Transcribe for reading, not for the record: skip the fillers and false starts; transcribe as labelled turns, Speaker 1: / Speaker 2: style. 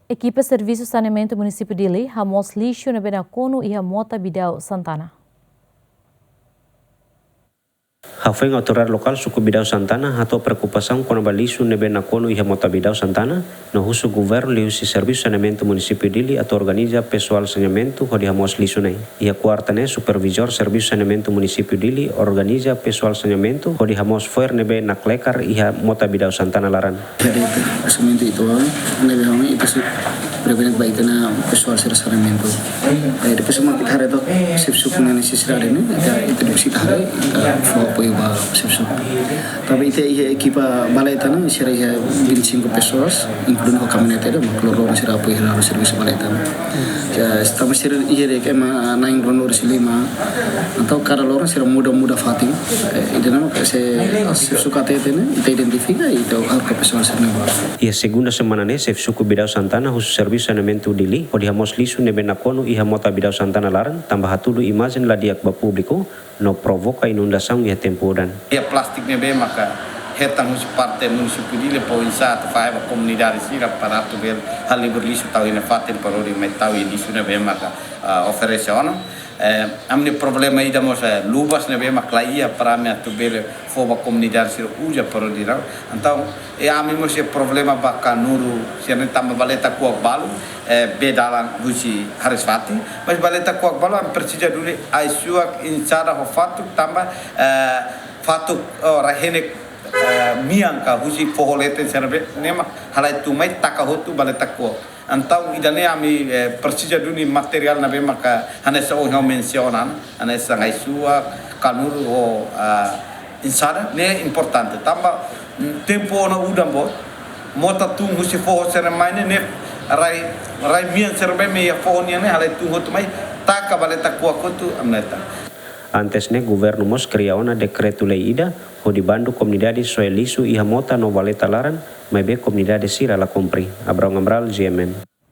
Speaker 1: Ekipa Servisu Saneamentu Munisipiu Dili, hamos lixu na nakonu e Mota Bidau Santa-Ana.
Speaker 2: Hafeng autoridade local suku Bidau Santa-Ana atau preocupação com a lixu nebe nakonu e Mota Bidau Santa-Ana no husu governo liusi Servisu Saneamentu Munisipiu Dili atau organiza pessoal saneamento hodi hamos lixu nei. Ia quarta ne supervisor Servisu Saneamentu Munisipiu Dili organiza pessoal saneamento hodi hamos foer nebe naklekar iha Mota Bidau Santa-Ana laran.
Speaker 3: Dari saneamento itu nebe hami itu prevenir baik na pessoal saneamento. Depois semua kita hari itu Servisu punya necessidade ne itu bisa hari apoio ba Servisu. Tapi itu ekipa balai tanah sira ia 25 pessoas incluindo o caminhonete da macloro sira apoio na Servisu balai tanah. Ya estamos sira ia de que na ingronor silima atau cara loro sira muda fating. Itu nama se Servisu KTT ne itu identifica itu harga pessoal saneamento.
Speaker 2: Ia segunda semana ne Servisu Bidau Santa-Ana khusus Servisu Saneamentu Dili hodi hamos lixu nebe nakonu iha Mota Bidau Santa-Ana laran tambah hatudu imagem la diak ba público no provoca inundação e temporan.
Speaker 4: E plastik nebe maka hetang hus parte Munisipiu Dili poinsa tu fai ba comunidade sira para tu ver hal libur lixu tau ina fatin parori mai tau lixu nebe maka oferece ono. Amni problema ida mosa lubas nebe maka ia para me tu ver fo ba comunidade sira uja parori rau. Então ami mosa problema ba kanuru sira tamba baleta kuak balu bedalang husi haris fati mas baleta kuak balu am persija dulu ai suak insara ho fatuk tamba fatuk rahenek miang ka husi foholete serbe nema halai tu mai takahotu baleta kuak antau idane ami persija dulu material nabe maka hanesa o mencionan hanesa ngai suak kanuru ho insara ne importante tamba tempo na udam bo mota tung husi foho seremaine ne rai mian serbe me ya foho ne halai tung hotu mai taka baleta kuak hotu amneta.
Speaker 2: Antes ne governo mos cria una decreto lei ida ho di bandu comunidade soe lixu iha Mota no baleta laran mai be comunidade sira la compri. Abrão Ambral GMN.